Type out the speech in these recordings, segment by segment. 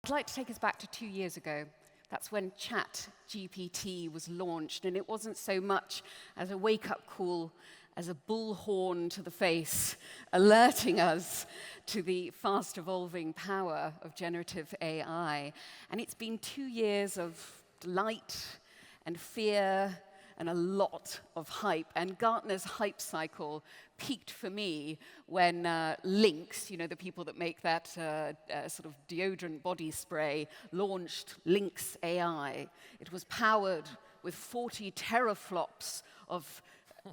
I'd like to take us back to 2 years ago. That's when ChatGPT was launched, and it wasn't so much as a wake-up call as a bullhorn to the face, alerting us to the fast-evolving power of generative AI. And it's been 2 years of delight and fear and a lot of hype. And Gartner's hype cycle peaked for me when Lynx, you know, the people that make that sort of deodorant body spray, launched Lynx AI. It was powered with 40 teraflops of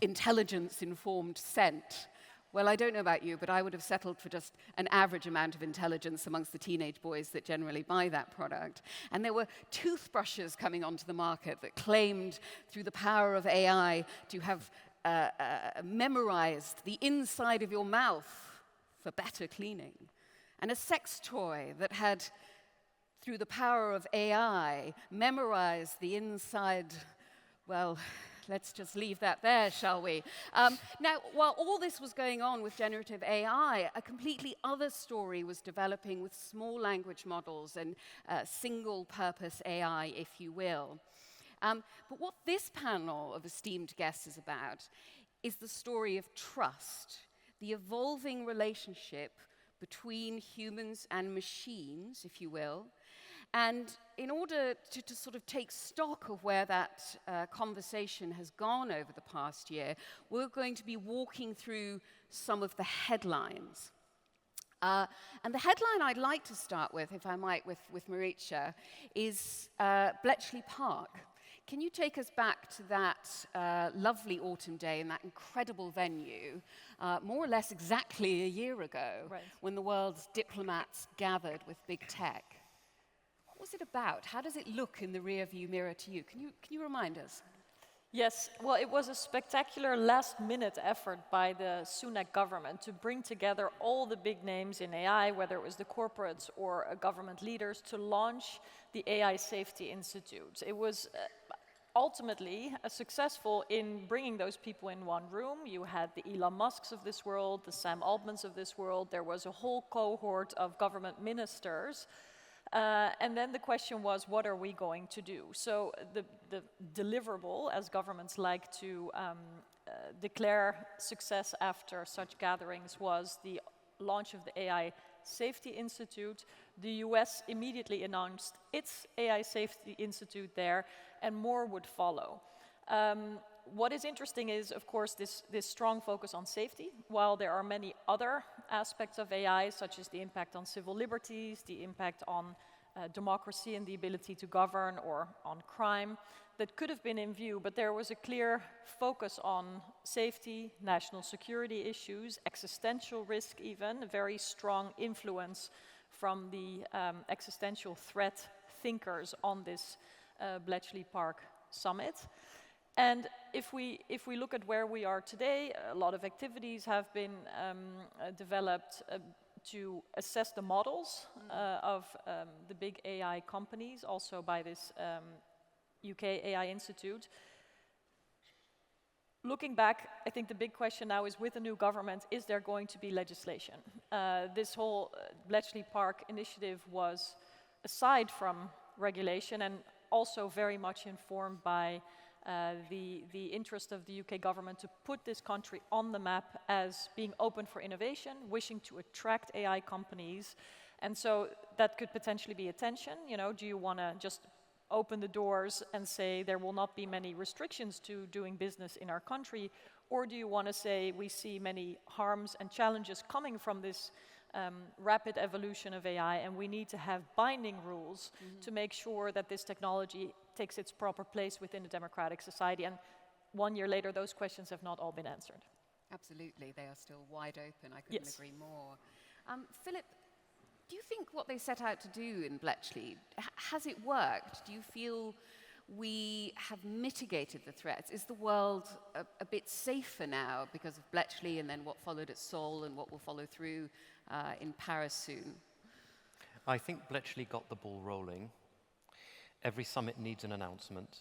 intelligence-informed scent. Well, I don't know about you, but I would have settled for just an average amount of intelligence amongst the teenage boys that generally buy that product. And there were toothbrushes coming onto the market that claimed, through the power of AI, to have memorized the inside of your mouth for better cleaning. And a sex toy that had, through the power of AI, memorized the inside, well, let's just leave that there, shall we? Now, while all this was going on with generative AI, a completely other story was developing with small language models and single-purpose AI, if you will. But what this panel of esteemed guests is about is the story of trust, the evolving relationship between humans and machines, if you will. And in order to sort of take stock of where that conversation has gone over the past year, we're going to be walking through some of the headlines. And the headline I'd like to start with, if I might, with Marietje, is Bletchley Park. Can you take us back to that lovely autumn day in that incredible venue, more or less exactly a year ago, right, when the world's diplomats gathered with big tech? What was it about? How does it look in the rearview mirror to you? Can you remind us? Yes, well, it was a spectacular last-minute effort by the Sunak government to bring together all the big names in AI, whether it was the corporates or government leaders, to launch the AI Safety Institute. It was ultimately successful in bringing those people in one room. You had the Elon Musks of this world, the Sam Altmans of this world. There was a whole cohort of government ministers. And then the question was, what are we going to do? So the deliverable, as governments like to declare success after such gatherings, was the launch of the AI Safety Institute. The US immediately announced its AI Safety Institute there, and more would follow. What is interesting is, of course, this strong focus on safety, while there are many other aspects of AI, such as the impact on civil liberties, the impact on democracy and the ability to govern, or on crime, that could have been in view, but there was a clear focus on safety, national security issues, existential risk even, a very strong influence from the existential threat thinkers on this Bletchley Park summit. And if we look at where we are today, a lot of activities have been developed to assess the models of the big AI companies, also by this UK AI Institute. Looking back, I think the big question now is, with the new government, is there going to be legislation? This whole Bletchley Park initiative was, aside from regulation, and also very much informed by the interest of the UK government to put this country on the map as being open for innovation, wishing to attract AI companies. And so that could potentially be a tension. You know, do you want to just open the doors and say there will not be many restrictions to doing business in our country? Or do you want to say we see many harms and challenges coming from this rapid evolution of AI, and we need to have binding rules to make sure that this technology takes its proper place within a democratic society? And 1 year later, those questions have not all been answered. Absolutely, they are still wide open. I couldn't agree more. Philip, do you think what they set out to do in Bletchley, has it worked? Do you feel we have mitigated the threats? Is the world a bit safer now because of Bletchley and then what followed at Seoul and what will follow through in Paris soon? I think Bletchley got the ball rolling. Every summit needs an announcement.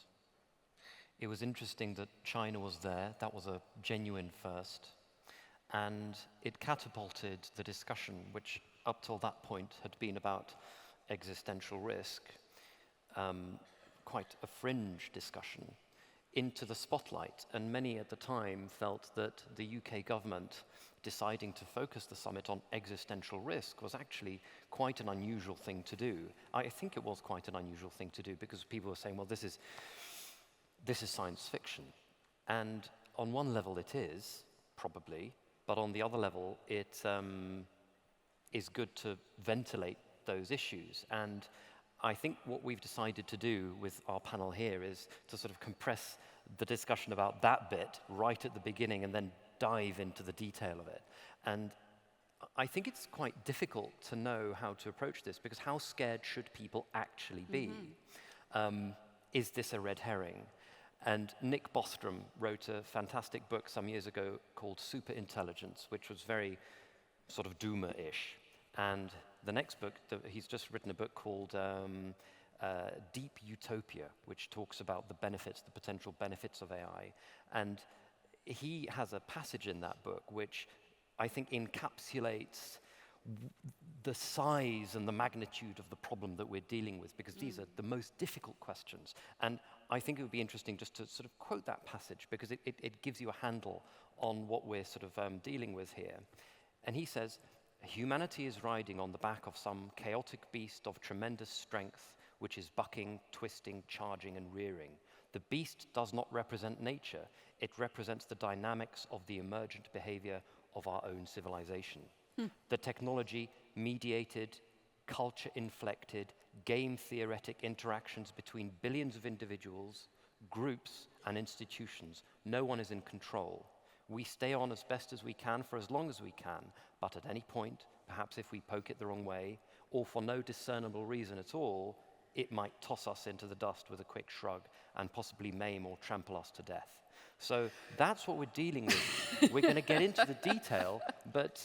It was interesting that China was there. That was a genuine first. And it catapulted the discussion, which up till that point had been about existential risk, quite a fringe discussion, into the spotlight. And many at the time felt that the UK government deciding to focus the summit on existential risk was actually quite an unusual thing to do. I think it was quite an unusual thing to do because people were saying, well, this is science fiction. And on one level it is, probably, but on the other level it is good to ventilate those issues. And I think what we've decided to do with our panel here is to sort of compress the discussion about that bit right at the beginning and then dive into the detail of it. And I think it's quite difficult to know how to approach this because how scared should people actually be? Is this a red herring? And Nick Bostrom wrote a fantastic book some years ago called Superintelligence, which was very sort of doomer-ish. And the next book, he's just written a book called Deep Utopia, which talks about the benefits, the potential benefits of AI. And he has a passage in that book which I think encapsulates the size and the magnitude of the problem that we're dealing with, because these are the most difficult questions. And I think it would be interesting just to sort of quote that passage, because it gives you a handle on what we're sort of dealing with here. And he says, humanity is riding on the back of some chaotic beast of tremendous strength, which is bucking, twisting, charging, and rearing. The beast does not represent nature. It represents the dynamics of the emergent behavior of our own civilization. The technology-mediated, culture-inflected, game-theoretic interactions between billions of individuals, groups, and institutions. No one is in control. We stay on as best as we can for as long as we can, but at any point, perhaps if we poke it the wrong way, or for no discernible reason at all, it might toss us into the dust with a quick shrug and possibly maim or trample us to death. So that's what we're dealing with. We're going to get into the detail, but...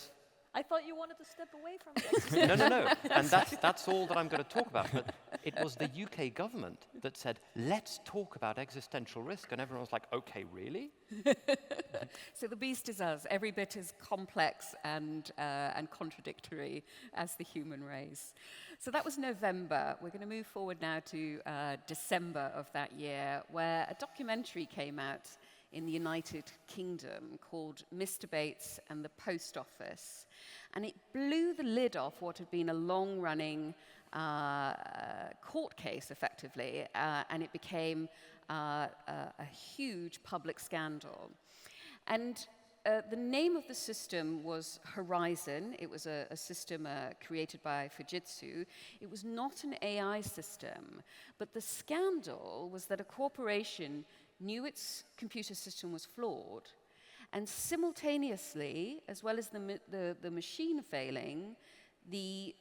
I thought you wanted to step away from it. No. And that's all that I'm going to talk about. But it was the UK government that said, let's talk about existential risk. And everyone was like, okay, really? So the beast is us, every bit as complex and contradictory as the human race. So that was November. We're going to move forward now to December of that year, where a documentary came out in the United Kingdom called Mr. Bates and the Post Office. And it blew the lid off what had been a long-running court case, effectively, and it became a huge public scandal. And the name of the system was Horizon. It was a system created by Fujitsu. It was not an AI system, but the scandal was that a corporation knew its computer system was flawed, and simultaneously, as well as the machine failing, the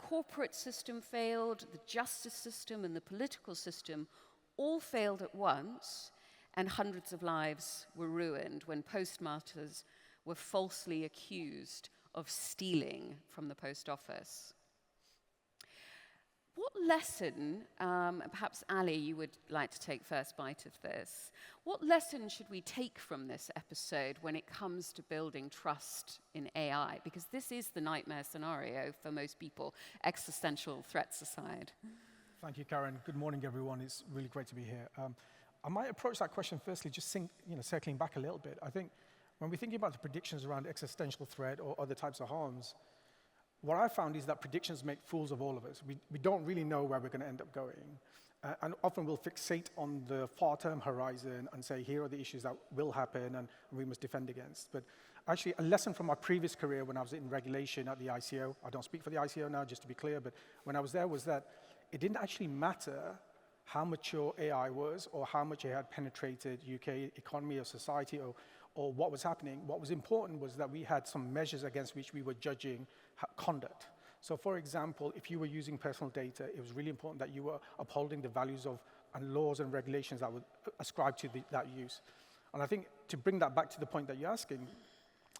corporate system failed, the justice system and the political system all failed at once, and hundreds of lives were ruined when postmasters were falsely accused of stealing from the post office. What lesson, perhaps Ali, you would like to take first bite of this, what lesson should we take from this episode when it comes to building trust in AI? Because this is the nightmare scenario for most people, existential threats aside. Thank you, Karen. Good morning, everyone. It's really great to be here. I might approach that question firstly, just circling back a little bit. I think when we're thinking about the predictions around existential threat or other types of harms, what I found is that predictions make fools of all of us. We don't really know where we're going to end up going. And often we'll fixate on the far-term horizon and say, here are the issues that will happen and we must defend against. But actually, a lesson from my previous career when I was in regulation at the ICO, I don't speak for the ICO now, just to be clear, but when I was there was that it didn't actually matter how mature AI was or how much it had penetrated UK economy or society or what was happening. What was important was that we had some measures against which we were judging conduct. So for example, if you were using personal data, it was really important that you were upholding the values of and laws and regulations that would ascribe to that use. And I think to bring that back to the point that you're asking,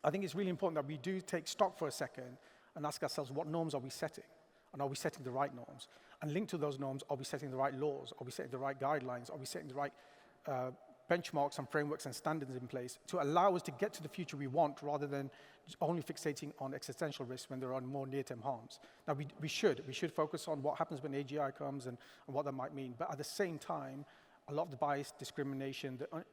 I think it's really important that we do take stock for a second and ask ourselves, what norms are we setting? And are we setting the right norms? And linked to those norms, are we setting the right laws? Are we setting the right guidelines? Are we setting the right benchmarks and frameworks and standards in place to allow us to get to the future we want rather than only fixating on existential risks when there are more near-term harms. Now, we should focus on what happens when AGI comes and what that might mean. But at the same time, a lot of the bias, discrimination, the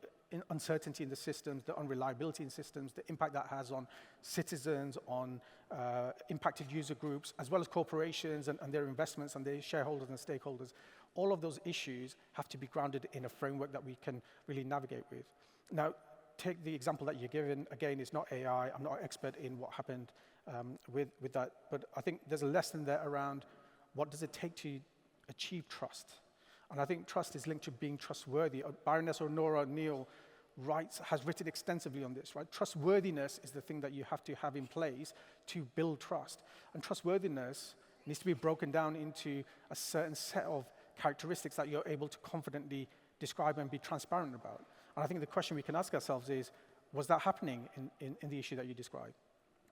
uncertainty in the systems, the unreliability in systems, the impact that has on citizens, on impacted user groups, as well as corporations and their investments and their shareholders and stakeholders, all of those issues have to be grounded in a framework that we can really navigate with. Now, take the example that you're given. Again, it's not AI. I'm not an expert in what happened with that. But I think there's a lesson there around what does it take to achieve trust. And I think trust is linked to being trustworthy. Baroness Honora Neal has written extensively on this, right? Trustworthiness is the thing that you have to have in place to build trust. And trustworthiness needs to be broken down into a certain set of characteristics that you're able to confidently describe and be transparent about. And I think the question we can ask ourselves is, was that happening in the issue that you described?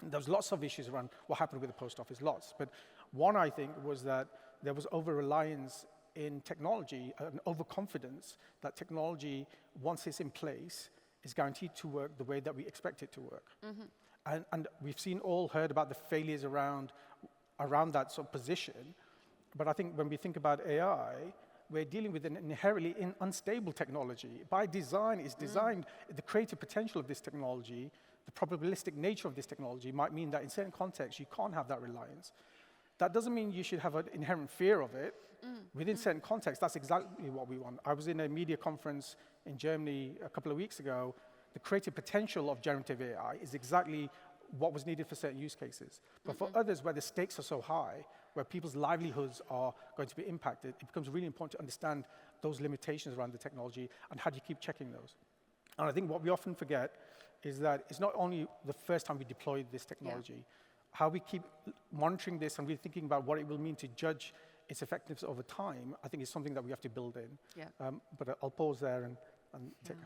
And there was lots of issues around what happened with the post office, lots. But one, I think, was that there was over-reliance in technology, an overconfidence that technology, once it's in place, is guaranteed to work the way that we expect it to work. Mm-hmm. And we've heard about the failures around that sort of position. But I think when we think about AI, we're dealing with an inherently unstable technology. By design, it's designed, the creative potential of this technology, the probabilistic nature of this technology might mean that in certain contexts, you can't have that reliance. That doesn't mean you should have an inherent fear of it. Within certain contexts, that's exactly what we want. I was in a media conference in Germany a couple of weeks ago. The creative potential of generative AI is exactly what was needed for certain use cases. But for others, where the stakes are so high, where people's livelihoods are going to be impacted, it becomes really important to understand those limitations around the technology and how do you keep checking those. And I think what we often forget is that it's not only the first time we deploy this technology, how we keep monitoring this and really thinking about what it will mean to judge its effectiveness over time, I think is something that we have to build in. Yeah. But I'll pause there and take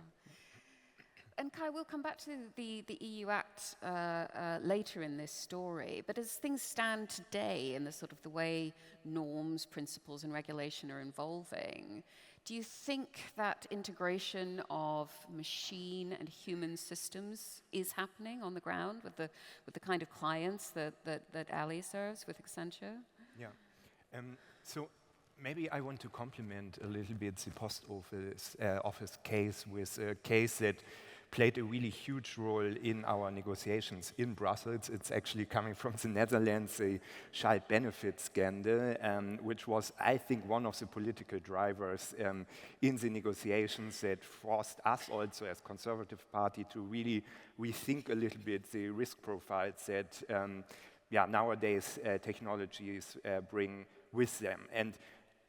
And Kai, we'll come back to the EU Act later in this story, but as things stand today in the sort of the way norms, principles, and regulation are evolving, do you think that integration of machine and human systems is happening on the ground with the kind of clients that Ali serves with Accenture? Yeah. So maybe I want to complement a little bit the post office case with a case that played a really huge role in our negotiations in Brussels. It's actually coming from the Netherlands, a child benefit scandal, which was, I think, one of the political drivers in the negotiations that forced us also as Conservative Party to really rethink a little bit the risk profiles that nowadays technologies bring with them. And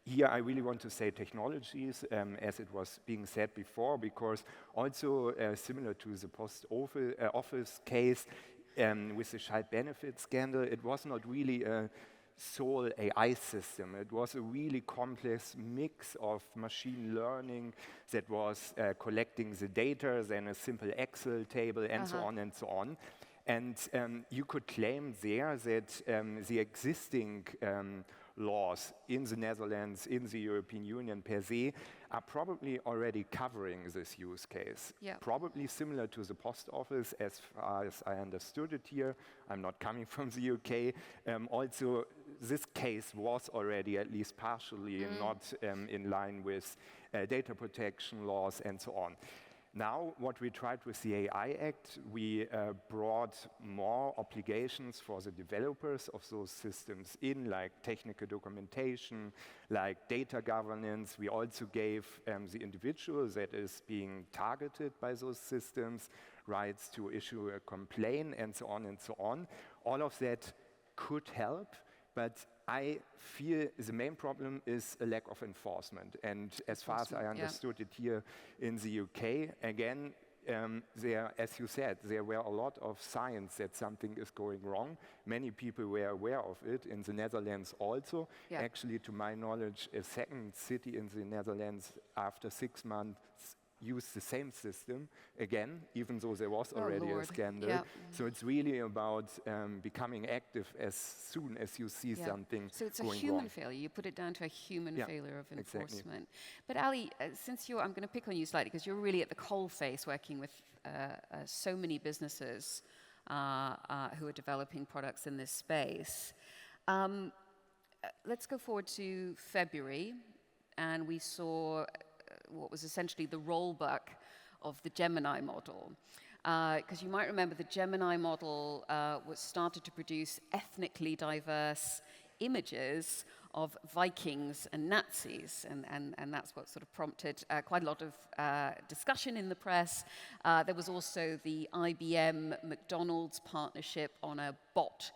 here I really want to say technologies, as it was being said before, because also similar to the post office case with the child benefit scandal, it was not really a sole AI system. It was a really complex mix of machine learning that was collecting the data, then a simple Excel table, and so on and so on. And you could claim there that the existing laws in the Netherlands, in the European Union per se, are probably already covering this use case. Yeah. Probably similar to the post office, as far as I understood it here. I'm not coming from the UK. Also, this case was already, at least partially, not in line with data protection laws and so on. Now, what we tried with the AI Act, we brought more obligations for the developers of those systems in, like technical documentation, like data governance. We also gave the individual that is being targeted by those systems rights to issue a complaint and so on and so on. All of that could help, but I feel the main problem is a lack of enforcement. And as far as I understood it here in the UK, again, there, as you said, there were a lot of signs that something is going wrong. Many people were aware of it, in the Netherlands also. Yeah. Actually, to my knowledge, a second city in the Netherlands, after 6 months, use the same system again, even though there was already a Lord. scandal. Yeah. So it's really about becoming active as soon as you see something So it's a going human wrong. failure. You put it down to a human failure of exactly. enforcement. But Ali, since I'm going to pick on you slightly because you're really at the coalface working with so many businesses who are developing products in this space. Let's go forward to February, and we saw what was essentially the rollback of the Gemini model. Because you might remember the Gemini model was started to produce ethnically diverse images of Vikings and Nazis, and that's what sort of prompted quite a lot of discussion in the press. There was also the IBM-McDonald's partnership on a bot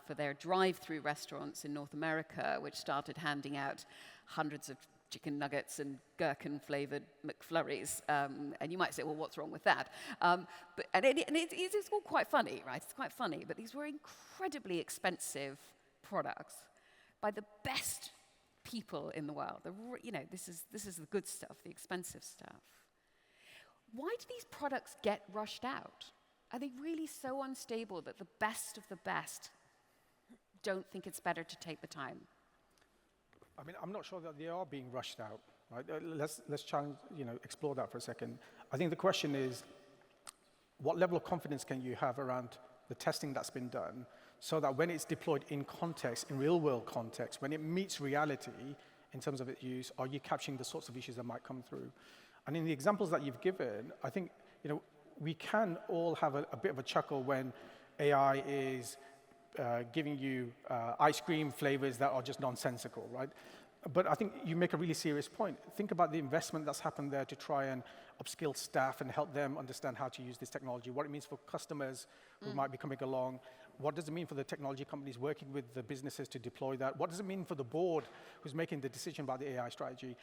for their drive-through restaurants in North America, which started handing out hundreds of chicken nuggets and gherkin-flavored McFlurries. And you might say, well, what's wrong with that? It's all quite funny, right? It's quite funny, but these were incredibly expensive products by the best people in the world. This is the good stuff, the expensive stuff. Why do these products get rushed out? Are they really so unstable that the best of the best don't think it's better to take the time? I mean, I'm not sure that they are being rushed out, right? Let's challenge, explore that for a second. I think the question is, what level of confidence can you have around the testing that's been done so that when it's deployed in context, in real-world context, when it meets reality in terms of its use, are you capturing the sorts of issues that might come through? And in the examples that you've given, I think, we can all have a bit of a chuckle when AI is giving you ice cream flavors that are just nonsensical, right? But I think you make a really serious point. Think about the investment that's happened there to try and upskill staff and help them understand how to use this technology, what it means for customers who might be coming along, what does it mean for the technology companies working with the businesses to deploy that, what does it mean for the board who's making the decision about the AI strategy.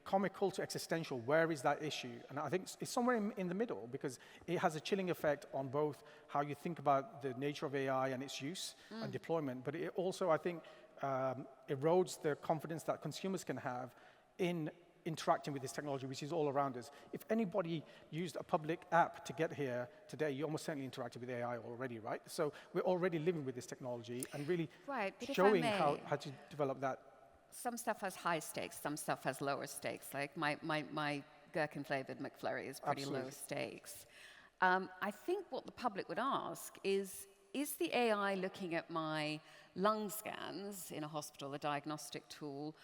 Comical to existential, where is that issue? And I think it's somewhere in the middle, because it has a chilling effect on both how you think about the nature of AI and its use and deployment, but it also, I think, erodes the confidence that consumers can have in interacting with this technology, which is all around us. If anybody used a public app to get here today, you almost certainly interacted with AI already, right? So we're already living with this technology and really showing how to develop that. Some stuff has high stakes, some stuff has lower stakes. Like my gherkin-flavored McFlurry is pretty low stakes. I think what the public would ask is the AI looking at my lung scans in a hospital, a diagnostic tool,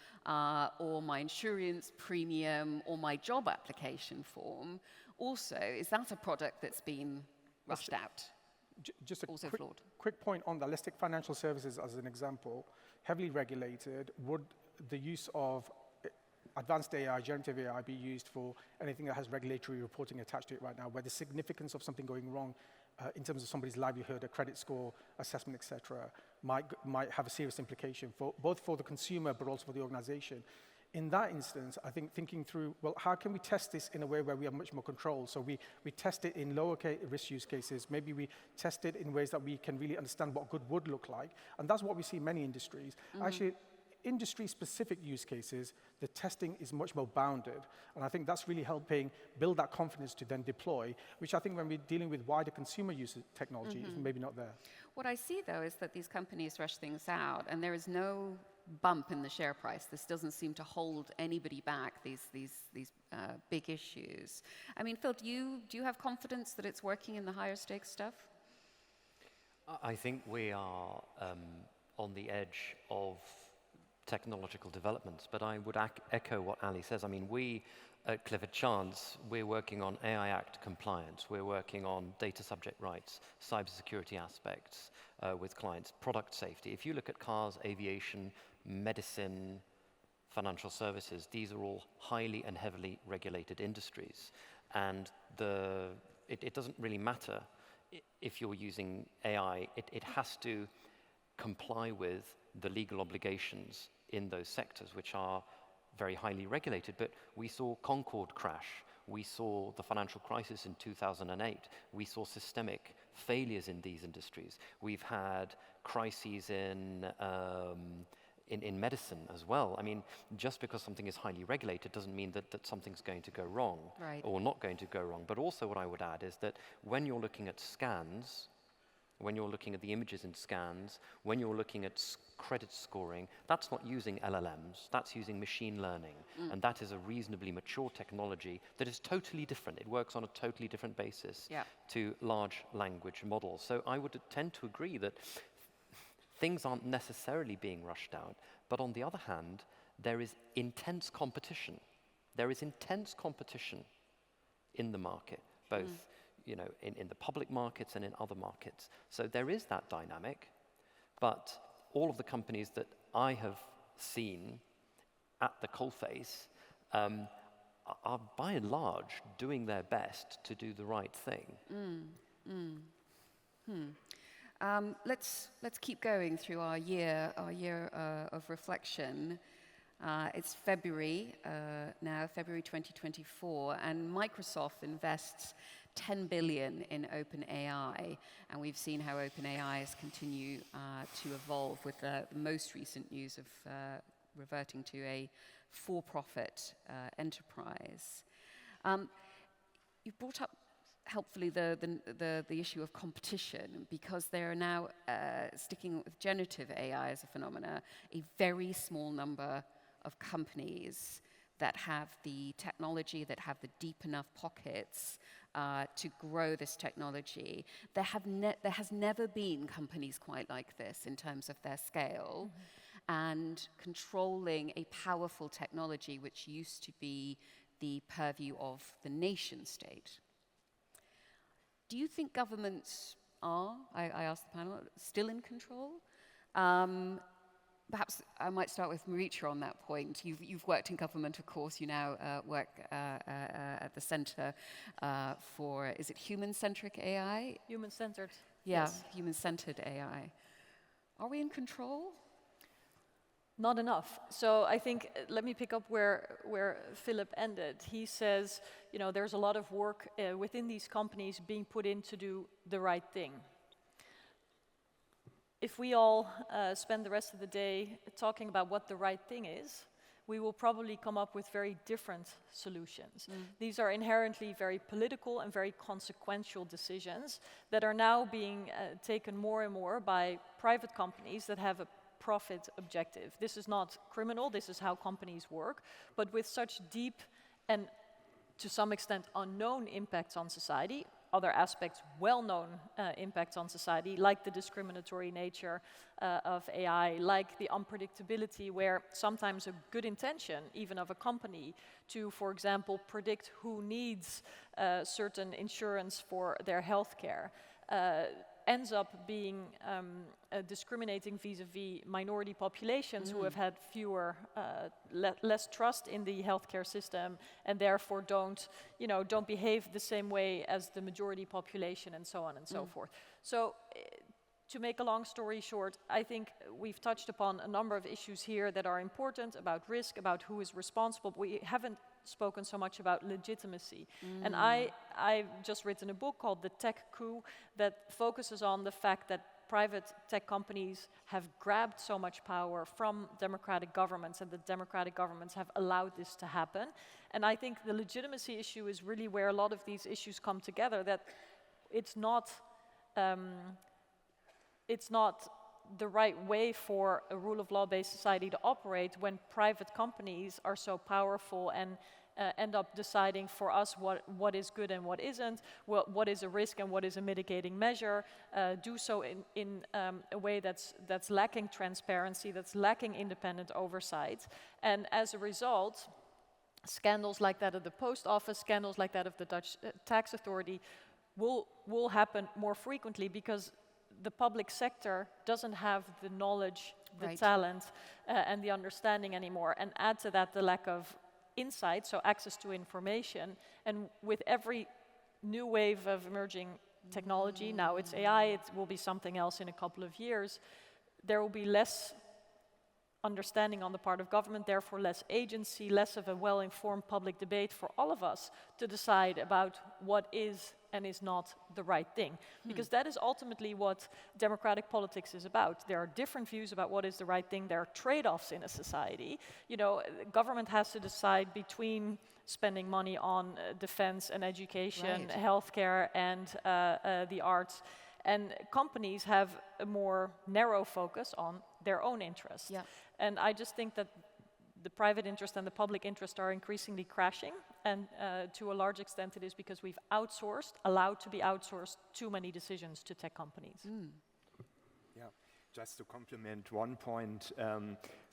or my insurance premium, or my job application form? Also, is that a product that's been rushed out? Just a also flawed. Quick point on that. Let's take financial services as an example. Heavily regulated. Would the use of advanced AI, generative AI, be used for anything that has regulatory reporting attached to it right now, where the significance of something going wrong in terms of somebody's livelihood, a credit score, assessment, et cetera, might have a serious implication for both for the consumer but also for the organization? In that instance, I think thinking through, well, how can we test this in a way where we have much more control? So we test it in lower risk use cases. Maybe we test it in ways that we can really understand what good would look like. And that's what we see in many industries. Actually, industry-specific use cases, the testing is much more bounded. And I think that's really helping build that confidence to then deploy, which I think when we're dealing with wider consumer use of technology, is maybe not there. What I see, though, is that these companies rush things out, and there is no bump in the share price. This doesn't seem to hold anybody back, these big issues. I mean, Phil, do you have confidence that it's working in the higher stakes stuff? I think we are on the edge of technological developments, but I would echo what Ali says. I mean, we at Clifford Chance, we're working on AI Act compliance, we're working on data subject rights, cybersecurity aspects with clients, product safety. If you look at cars, aviation, medicine, financial services, these are all highly and heavily regulated industries. And it doesn't really matter if you're using AI, it has to comply with the legal obligations in those sectors, which are very highly regulated. But we saw Concorde crash. We saw the financial crisis in 2008. We saw systemic failures in these industries. We've had crises in in medicine as well. I mean, just because something is highly regulated doesn't mean that something's going to go wrong or not going to go wrong. But also what I would add is that when you're looking at scans, when you're looking at the images in scans, when you're looking at credit scoring, that's not using LLMs, that's using machine learning. And that is a reasonably mature technology that is totally different. It works on a totally different basis to large language models. So I would tend to agree that things aren't necessarily being rushed out, but on the other hand, there is intense competition. There is intense competition in the market, both in the public markets and in other markets. So there is that dynamic, but all of the companies that I have seen at the coalface are by and large doing their best to do the right thing. Let's keep going through our year of reflection. It's February now, February 2024, and Microsoft invests $10 billion in OpenAI, and we've seen how OpenAI has continued to evolve with the most recent news of reverting to a for-profit enterprise. You brought up helpfully the issue of competition, because there are now, sticking with generative AI as a phenomena, a very small number of companies that have the technology, that have the deep enough pockets to grow this technology. There has never been companies quite like this in terms of their scale, and controlling a powerful technology which used to be the purview of the nation state. Do you think governments are, I asked the panel, still in control? Perhaps I might start with Marietje on that point. You've worked in government, of course. You now work at the Center for, is it human-centric AI? Human-centered. Yeah, yes. Human-centered AI. Are we in control? Not enough. So I think, let me pick up where Philip ended. He says, there's a lot of work within these companies being put in to do the right thing. If we all spend the rest of the day talking about what the right thing is, we will probably come up with very different solutions. These are inherently very political and very consequential decisions that are now being taken more and more by private companies that have a profit objective. This is not criminal, this is how companies work, but with such deep and to some extent unknown impacts on society, other aspects well-known impacts on society, like the discriminatory nature of AI, like the unpredictability where sometimes a good intention, even of a company, to, for example, predict who needs certain insurance for their healthcare, ends up being discriminating vis-a-vis minority populations who have had less trust in the healthcare system, and therefore don't behave the same way as the majority population, and so on and so forth. So, to make a long story short, I think we've touched upon a number of issues here that are important about risk, about who is responsible. But we haven't spoken so much about legitimacy. And I've just written a book called The Tech Coup that focuses on the fact that private tech companies have grabbed so much power from democratic governments, and the democratic governments have allowed this to happen. And I think the legitimacy issue is really where a lot of these issues come together, that it's not the right way for a rule of law-based society to operate when private companies are so powerful and end up deciding for us what is good and what isn't, what is a risk and what is a mitigating measure, do so in a way that's lacking transparency, that's lacking independent oversight. And as a result, scandals like that of the post office, scandals like that of the Dutch tax authority will happen more frequently, because the public sector doesn't have the knowledge, the talent, and the understanding anymore. And add to that the lack of insight, so access to information. And with every new wave of emerging technology, now it's AI, it will be something else in a couple of years, there will be less understanding on the part of government, therefore less agency, less of a well-informed public debate for all of us to decide about what is and is not the right thing. Because that is ultimately what democratic politics is about. There are different views about what is the right thing. There are trade-offs in a society. You know, government has to decide between spending money on defense and education, healthcare and the arts. And companies have a more narrow focus on their own interests. Yeah. And I just think that the private interest and the public interest are increasingly crashing. And to a large extent, it is because we've allowed to be outsourced too many decisions to tech companies. Yeah, just to complement one point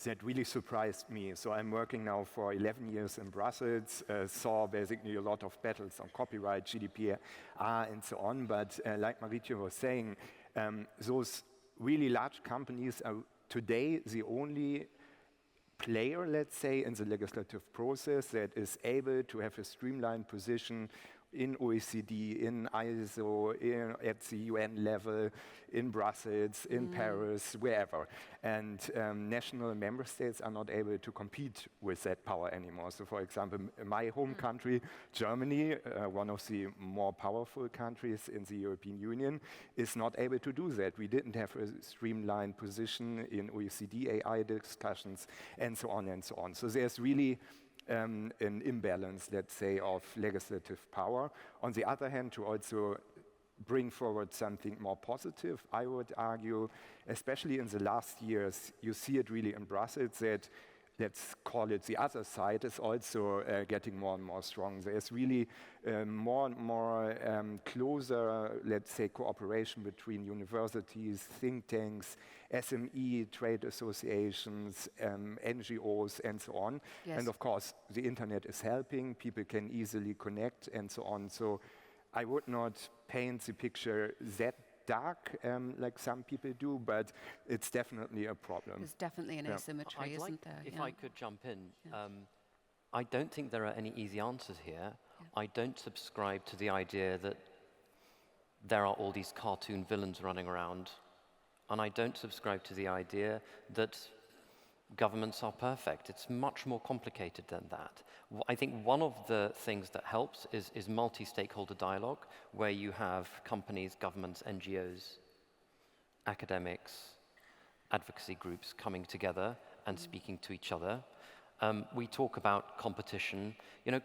that really surprised me. So I'm working now for 11 years in Brussels, saw basically a lot of battles on copyright, GDPR, and so on. But like Marietje was saying, those really large companies are today the only player, let's say, in the legislative process that is able to have a streamlined position in OECD, in ISO, at the UN level, in Brussels, in Paris, wherever. And national member states are not able to compete with that power anymore. So for example, my home country, Germany, one of the more powerful countries in the European Union, is not able to do that. We didn't have a streamlined position in OECD AI discussions, and so on and so on. So there's really an imbalance, let's say, of legislative power. On the other hand, to also bring forward something more positive, I would argue, especially in the last years, you see it really in Brussels that, let's call it the other side, is also getting more and more strong. There's really more and more closer, let's say, cooperation between universities, think tanks, SME, trade associations, NGOs, and so on. Yes. And of course, the internet is helping, people can easily connect, and so on. So I would not paint the picture that dark like some people do, but it's definitely a problem. There's definitely an asymmetry, isn't there? If I could jump in, I don't think there are any easy answers here. I don't subscribe to the idea that there are all these cartoon villains running around, and I don't subscribe to the idea that governments are perfect. It's much more complicated than that. I think one of the things that helps is multi-stakeholder dialogue, where you have companies, governments, NGOs, academics, advocacy groups coming together and speaking to each other. We talk about competition. You know,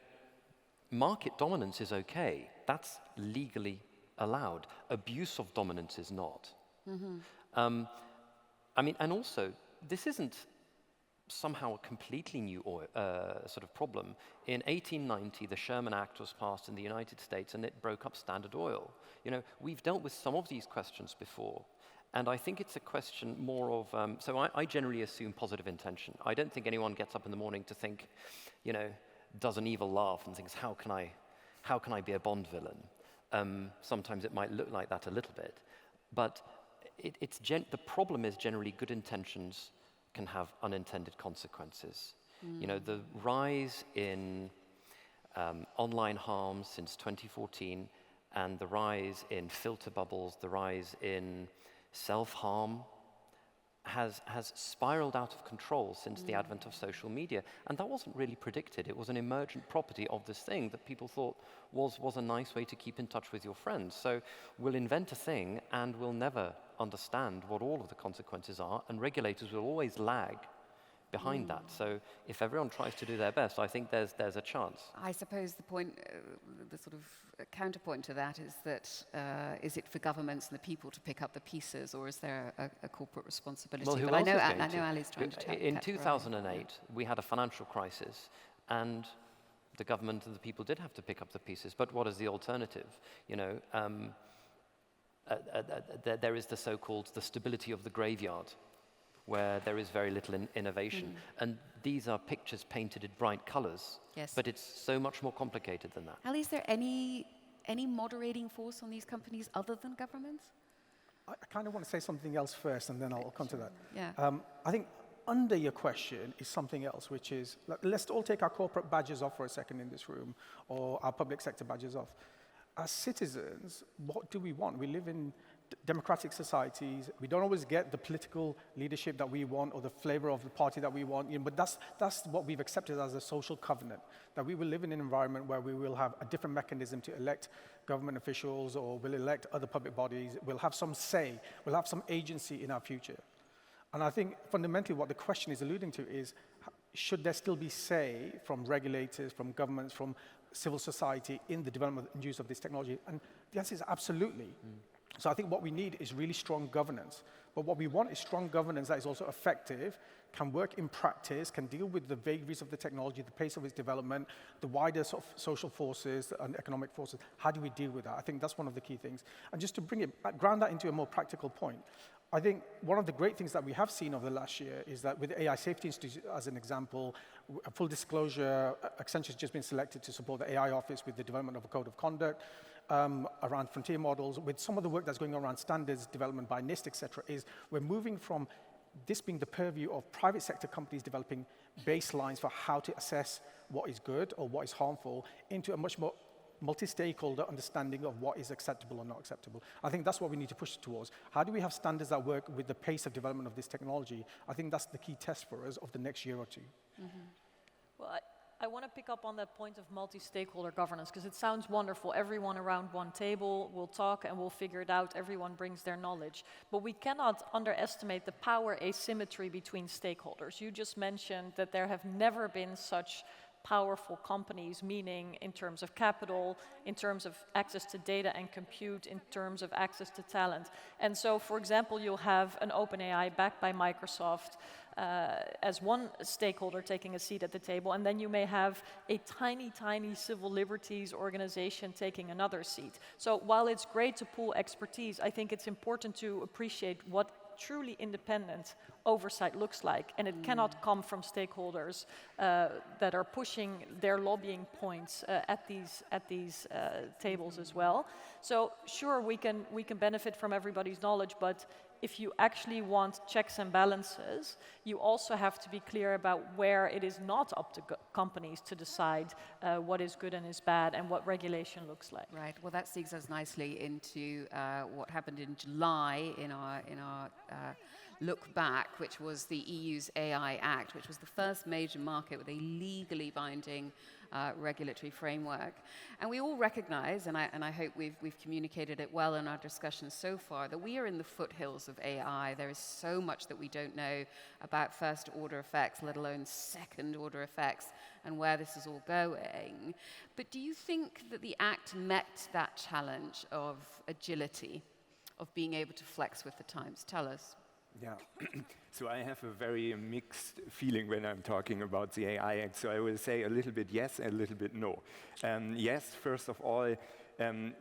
market dominance is okay. That's legally allowed. Abuse of dominance is not. I mean, and also, this isn't somehow a completely new sort of problem. In 1890, the Sherman Act was passed in the United States, and it broke up Standard Oil. You know, we've dealt with some of these questions before, and I think it's a question more of, so I generally assume positive intention. I don't think anyone gets up in the morning to think, you know, does an evil laugh and thinks, how can I be a Bond villain? Sometimes it might look like that a little bit, but the problem is generally good intentions can have unintended consequences. You know, the rise in online harm since 2014 and the rise in filter bubbles, the rise in self-harm has spiraled out of control since the advent of social media. And that wasn't really predicted. It was an emergent property of this thing that people thought was a nice way to keep in touch with your friends. So we'll invent a thing and we'll never understand what all of the consequences are, and regulators will always lag behind that. So if everyone tries to do their best, I think there's a chance. I suppose the point, the sort of counterpoint to that is that is it for governments and the people to pick up the pieces, or is there a corporate responsibility? Well, who but else is going I know to? Ali's trying to In 2008, we had a financial crisis, and the government and the people did have to pick up the pieces. But what is the alternative? You know, there is the so-called the stability of the graveyard, where there is very little innovation. And these are pictures painted in bright colors, but it's so much more complicated than that. Ali, is there any moderating force on these companies other than governments? I kind of want to say something else first, and then I'll come to that. Yeah. I think under your question is something else, which is, let's all take our corporate badges off for a second in this room, or our public sector badges off. As citizens, what do we want? We live in democratic societies, we don't always get the political leadership that we want or the flavor of the party that we want, but that's what we've accepted as a social covenant, that we will live in an environment where we will have a different mechanism to elect government officials or will elect other public bodies, we'll have some say, we'll have some agency in our future. And I think fundamentally what the question is alluding to is, should there still be say from regulators, from governments, from civil society in the development and use of this technology? And the answer is absolutely. So I think what we need is really strong governance. But what we want is strong governance that is also effective, can work in practice, can deal with the vagaries of the technology, the pace of its development, the wider sort of social forces and economic forces. How do we deal with that? I think that's one of the key things. And just to ground that into a more practical point, I think one of the great things that we have seen over the last year is that with the AI Safety Institute, as an example, a full disclosure, Accenture has just been selected to support the AI office with the development of a code of conduct around frontier models. With some of the work that's going on around standards development by NIST, et cetera, is we're moving from this being the purview of private sector companies developing baselines for how to assess what is good or what is harmful into a much more multi-stakeholder understanding of what is acceptable or not acceptable. I think that's what we need to push towards. How do we have standards that work with the pace of development of this technology? I think that's the key test for us of the next year or two. Well, I want to pick up on that point of multi-stakeholder governance, because it sounds wonderful. Everyone around one table will talk and we'll figure it out. Everyone brings their knowledge. But we cannot underestimate the power asymmetry between stakeholders. You just mentioned that there have never been such powerful companies, meaning in terms of capital, in terms of access to data and compute, in terms of access to talent. And so, for example, you'll have an OpenAI backed by Microsoft as one stakeholder taking a seat at the table, and then you may have a tiny, tiny civil liberties organization taking another seat. So while it's great to pool expertise, I think it's important to appreciate what truly independent oversight looks like, and it cannot come from stakeholders that are pushing their lobbying points at these tables as well. So sure, we can benefit from everybody's knowledge, but if you actually want checks and balances, you also have to be clear about where it is not up to companies to decide what is good and is bad and what regulation looks like. Right. Well, that segues us nicely into what happened in July in our look back, which was the EU's AI Act, which was the first major market with a legally binding regulatory framework. And we all recognize, and I hope we've communicated it well in our discussions so far, that we are in the foothills of AI. There is so much that we don't know about first-order effects, let alone second-order effects, and where this is all going. But do you think that the Act met that challenge of agility, of being able to flex with the times? Tell us. Yeah, so I have a very mixed feeling when I'm talking about the AI Act. So I will say a little bit yes and a little bit no. Yes, first of all,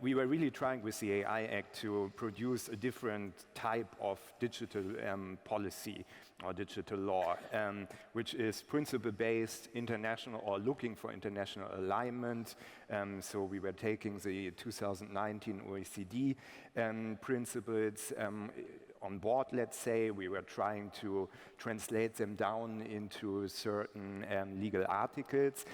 we were really trying with the AI Act to produce a different type of digital policy or digital law, which is principle-based, international, or looking for international alignment. So we were taking the 2019 OECD principles on board, let's say. We were trying to translate them down into certain legal articles.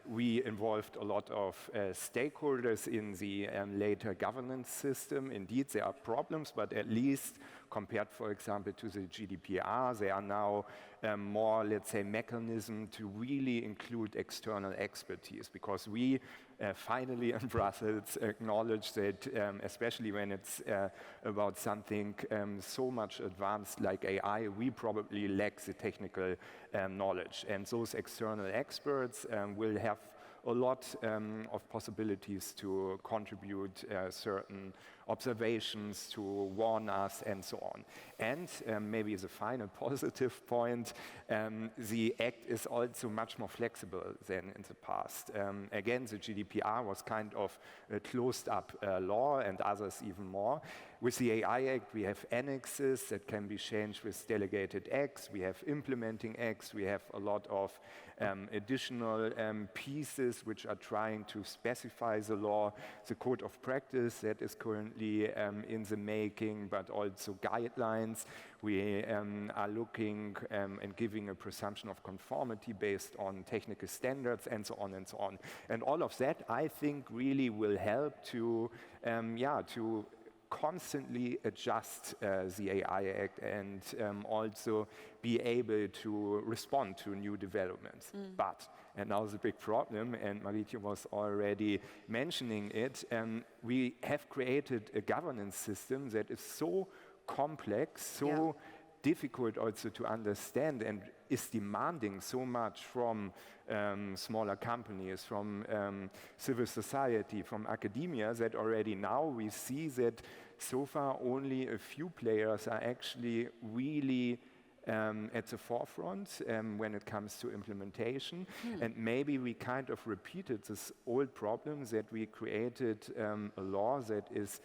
We involved a lot of stakeholders in the later governance system. Indeed, there are problems, but at least compared, for example, to the GDPR, there are now more, let's say, mechanism to really include external expertise, because we finally in Brussels acknowledge that, especially when it's about something so much advanced like AI, we probably lack the technical knowledge. And those external experts will have a lot of possibilities to contribute certain observations, to warn us, and so on. And maybe the final positive point, the Act is also much more flexible than in the past. Again, the GDPR was kind of a closed-up law, and others even more. With the AI Act, we have annexes that can be changed with delegated acts. We have implementing acts. We have a lot of additional pieces which are trying to specify the law. The code of practice that is currently in the making, but also guidelines. We are looking and giving a presumption of conformity based on technical standards, and so on and so on. And all of that, I think, really will help to constantly adjust the AI Act and also be able to respond to new developments. But, and now the big problem, and Marietje was already mentioning it, we have created a governance system that is so complex, so difficult also to understand, and is demanding so much from smaller companies, from civil society, from academia, that already now we see that so far only a few players are actually really at the forefront when it comes to implementation. And maybe we kind of repeated this old problem that we created a law that is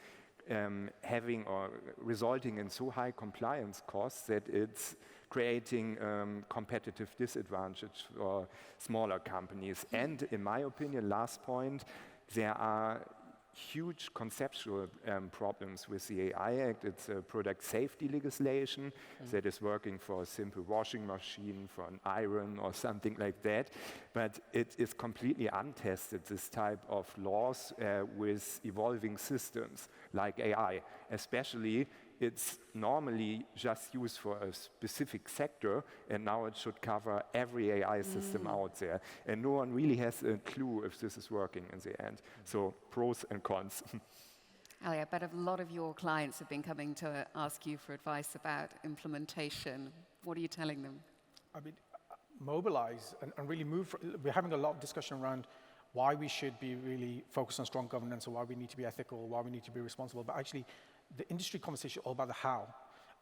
having or resulting in so high compliance costs that it's creating competitive disadvantage for smaller companies. And in my opinion, last point, there are huge conceptual problems with the AI Act. It's a product safety legislation that is working for a simple washing machine, for an iron or something like that. But it is completely untested, this type of laws with evolving systems like AI. Especially, it's normally just used for a specific sector, and now it should cover every AI system out there. And no one really has a clue if this is working in the end. So pros and cons. Ali, I bet a lot of your clients have been coming to ask you for advice about implementation. What are you telling them? I mean, mobilize and really move. We're having a lot of discussion around why we should be really focused on strong governance, or why we need to be ethical, why we need to be responsible. But actually, the industry conversation is all about the how.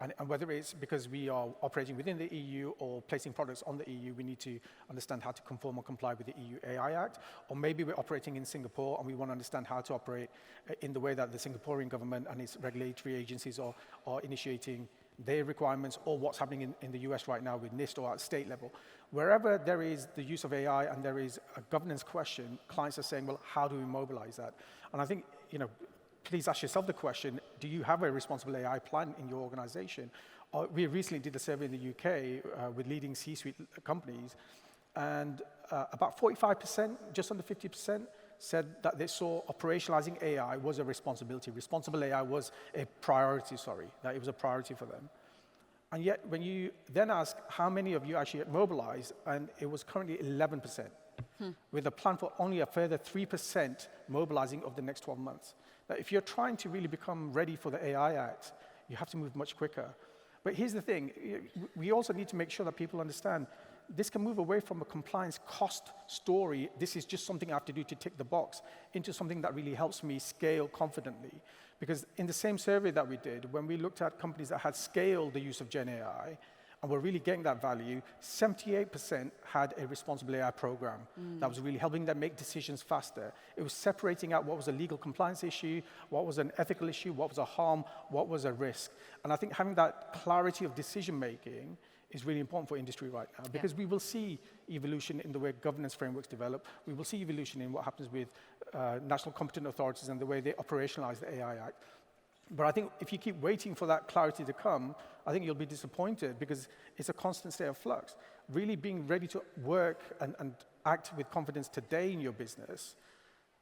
And whether it's because we are operating within the EU or placing products on the EU, we need to understand how to conform or comply with the EU AI Act. Or maybe we're operating in Singapore and we want to understand how to operate in the way that the Singaporean government and its regulatory agencies are initiating their requirements, or what's happening in the US right now with NIST or at state level. Wherever there is the use of AI and there is a governance question, clients are saying, well, how do we mobilize that? And I think, please ask yourself the question, do you have a responsible AI plan in your organization? We recently did a survey in the UK with leading C-suite companies, and about 45%, just under 50%, said that they saw operationalizing AI was a responsibility. Responsible AI was a priority, that it was a priority for them. And yet, when you then ask how many of you actually mobilized, and it was currently 11%, with a plan for only a further 3% mobilizing over the next 12 months. Now, if you're trying to really become ready for the AI Act, you have to move much quicker. But here's the thing, we also need to make sure that people understand this can move away from a compliance cost story, this is just something I have to do to tick the box, into something that really helps me scale confidently. Because in the same survey that we did, when we looked at companies that had scaled the use of Gen AI, and were really getting that value, 78% had a responsible AI program that was really helping them make decisions faster. It was separating out what was a legal compliance issue, what was an ethical issue, what was a harm, what was a risk. And I think having that clarity of decision making is really important for industry right now, because we will see evolution in the way governance frameworks develop. We will see evolution in what happens with national competent authorities and the way they operationalize the AI Act. But I think if you keep waiting for that clarity to come, I think you'll be disappointed, because it's a constant state of flux. Really being ready to work and act with confidence today in your business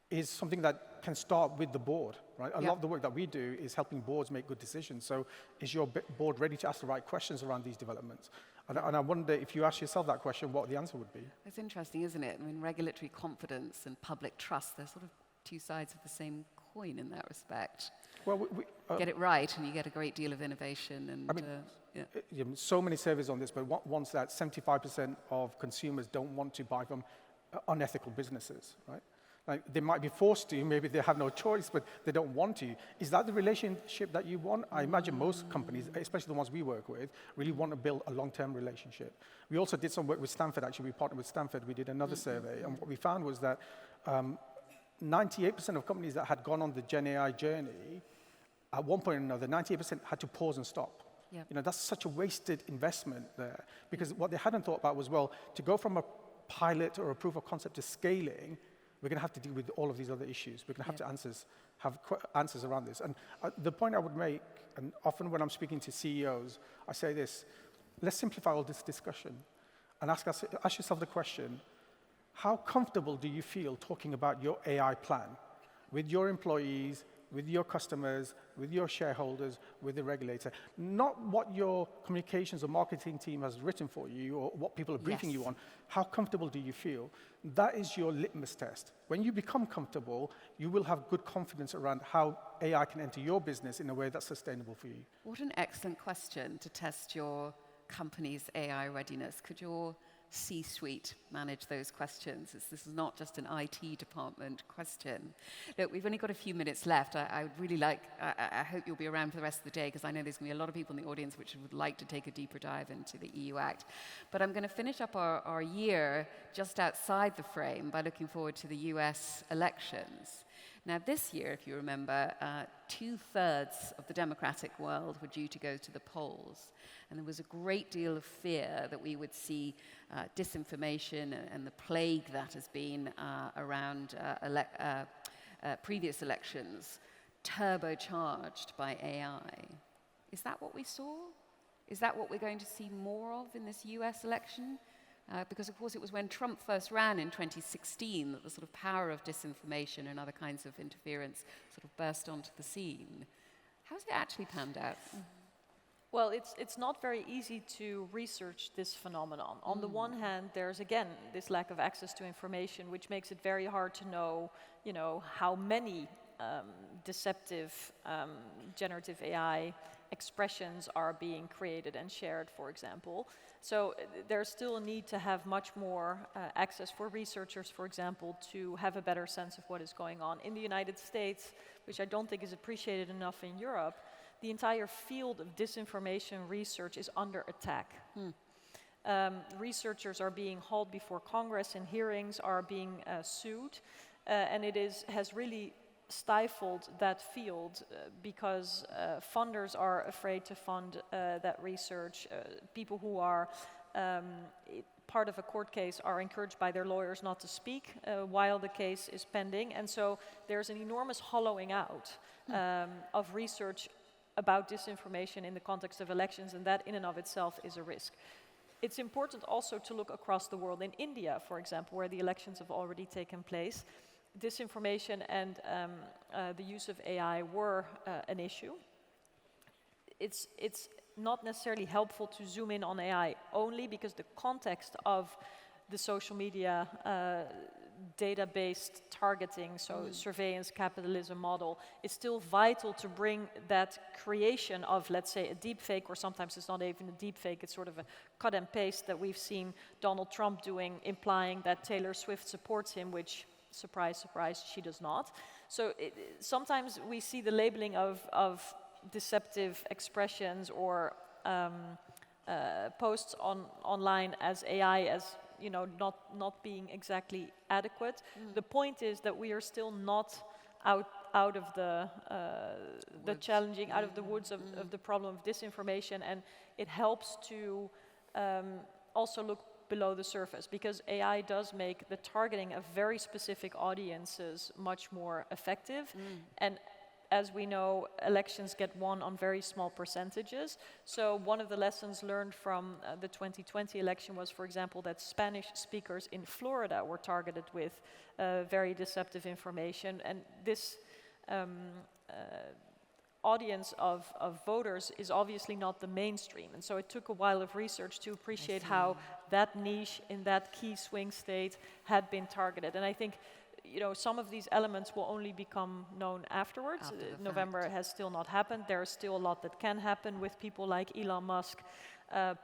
is something that can start with the board, right? A lot of the work that we do is helping boards make good decisions. So is your board ready to ask the right questions around these developments? And I wonder if you ask yourself that question, what the answer would be. It's interesting, isn't it? I mean, regulatory confidence and public trust, they're sort of two sides of the same coin in that respect. Well, get it right, and you get a great deal of innovation. And I mean, so many surveys on this, but once that 75% of consumers don't want to buy from unethical businesses, right? Like, they might be forced to, maybe they have no choice, but they don't want to. Is that the relationship that you want? I imagine most companies, especially the ones we work with, really want to build a long-term relationship. We also did some work with Stanford, actually. We partnered with Stanford. We did another survey, and what we found was that 98% of companies that had gone on the Gen AI journey, at one point or another, 98% had to pause and stop. That's such a wasted investment there, because what they hadn't thought about was, well, to go from a pilot or a proof of concept to scaling, we're going to have to deal with all of these other issues. We're going to have to have answers around this. And the point I would make, and often when I'm speaking to CEOs, I say this: let's simplify all this discussion and ask yourself the question, how comfortable do you feel talking about your AI plan with your employees, with your customers, with your shareholders, with the regulator. Not what your communications or marketing team has written for you or what people are briefing you on. How comfortable do you feel? That is your litmus test. When you become comfortable, you will have good confidence around how AI can enter your business in a way that's sustainable for you. What an excellent question to test your company's AI readiness. Could your C-suite manage those questions? This is not just an IT department question. Look, we've only got a few minutes left. I would really like, I hope you'll be around for the rest of the day, because I know there's going to be a lot of people in the audience which would like to take a deeper dive into the EU Act. But I'm going to finish up our year just outside the frame by looking forward to the US elections. Now, this year, if you remember, 2/3 of the democratic world were due to go to the polls. And there was a great deal of fear that we would see disinformation and the plague that has been around previous elections turbocharged by AI. Is that what we saw? Is that what we're going to see more of in this US election? Because, of course, it was when Trump first ran in 2016 that the sort of power of disinformation and other kinds of interference sort of burst onto the scene. How's it actually panned out? Well, it's not very easy to research this phenomenon. On the one hand, there's again this lack of access to information, which makes it very hard to know, how many deceptive generative AI expressions are being created and shared, for example. So there's still a need to have much more access for researchers, for example, to have a better sense of what is going on. In the United States, which I don't think is appreciated enough in Europe, the entire field of disinformation research is under attack. Researchers are being hauled before Congress in hearings, are being sued, and it has really stifled that field because funders are afraid to fund that research. People who are part of a court case are encouraged by their lawyers not to speak while the case is pending, and so there's an enormous hollowing out of research about disinformation in the context of elections, and that in and of itself is a risk. It's important also to look across the world. In India, for example, where the elections have already taken place, disinformation and the use of AI were an issue. It's not necessarily helpful to zoom in on AI only because the context of the social media data-based targeting, so surveillance capitalism model, is still vital to bring that creation of, let's say, a deep fake, or sometimes it's not even a deep fake, it's sort of a cut and paste that we've seen Donald Trump doing, implying that Taylor Swift supports him, which, surprise, surprise, she does not. So sometimes we see the labeling of deceptive expressions or posts online as AI, as not being exactly adequate. The point is that we are still not out of the challenging, out of the woods of the problem of disinformation, and it helps to also look below the surface, because AI does make the targeting of very specific audiences much more effective. And as we know, elections get won on very small percentages. So one of the lessons learned from the 2020 election was, for example, that Spanish speakers in Florida were targeted with very deceptive information. And this audience of voters is obviously not the mainstream. And so it took a while of research to appreciate how that niche in that key swing state had been targeted. And I think some of these elements will only become known afterwards. November has still not happened. There is still a lot that can happen with people like Elon Musk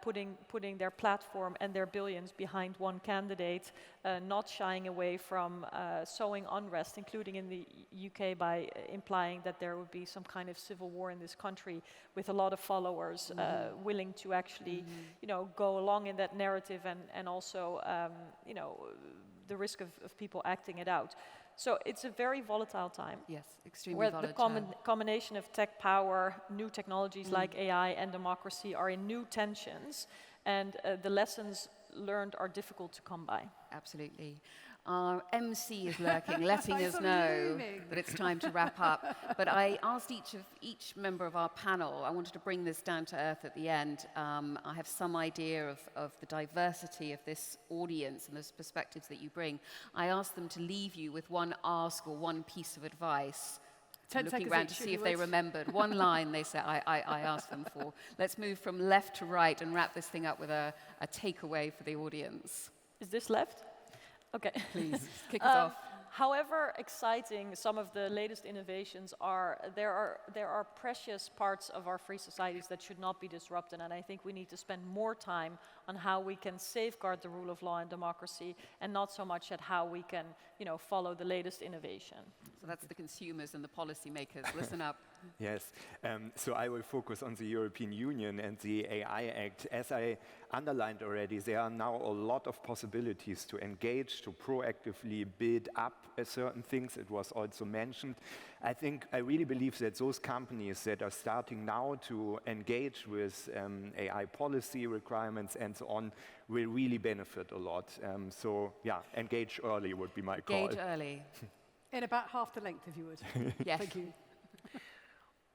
putting their platform and their billions behind one candidate, not shying away from sowing unrest, including in the UK, by implying that there would be some kind of civil war in this country, with a lot of followers willing to actually go along in that narrative, and also the risk of people acting it out. So it's a very volatile time. Yes, extremely where volatile. The combination of tech power, new technologies like AI, and democracy are in new tensions, and the lessons learned are difficult to come by. Absolutely. Our MC is lurking, letting us know that it's time to wrap up. But I asked each member of our panel, I wanted to bring this down to earth at the end. I have some idea of the diversity of this audience and those perspectives that you bring. I asked them to leave you with one ask or one piece of advice 10 looking seconds around each, to if see you if they would. remembered. One line they said I asked them for. Let's move from left to right and wrap this thing up with a takeaway for the audience. Is this left? Okay. Please, kick us off. However exciting some of the latest innovations are, there are precious parts of our free societies that should not be disrupted, and I think we need to spend more time on how we can safeguard the rule of law and democracy, and not so much at how we can, follow the latest innovation. So that's the consumers and the policymakers. Listen up. Yes, so I will focus on the European Union and the AI Act. As I underlined already, there are now a lot of possibilities to engage, to proactively build up certain things. It was also mentioned. I really believe that those companies that are starting now to engage with AI policy requirements and so on will really benefit a lot. So yeah, engage early would be my call. Engage early. In about half the length, if you would. Yes. Thank you.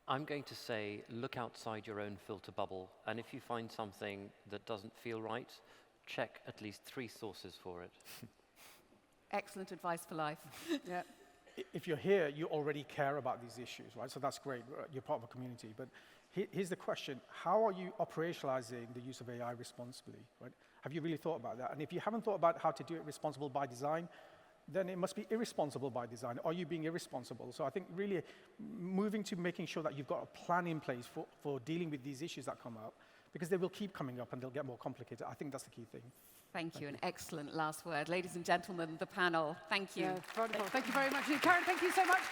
I'm going to say, look outside your own filter bubble, and if you find something that doesn't feel right, check at least 3 sources for it. Excellent advice for life. Yeah. If you're here, you already care about these issues, right? So that's great. You're part of a community. But here's the question. How are you operationalizing the use of AI responsibly, right? Have you really thought about that? And if you haven't thought about how to do it responsible by design, then it must be irresponsible by design. Are you being irresponsible? So I think really moving to making sure that you've got a plan in place for dealing with these issues that come up, because they will keep coming up and they'll get more complicated. I think that's the key thing. Thank you. An excellent last word. Ladies and gentlemen, the panel, thank you. Yeah, wonderful. Thank you very much. Karen, thank you so much.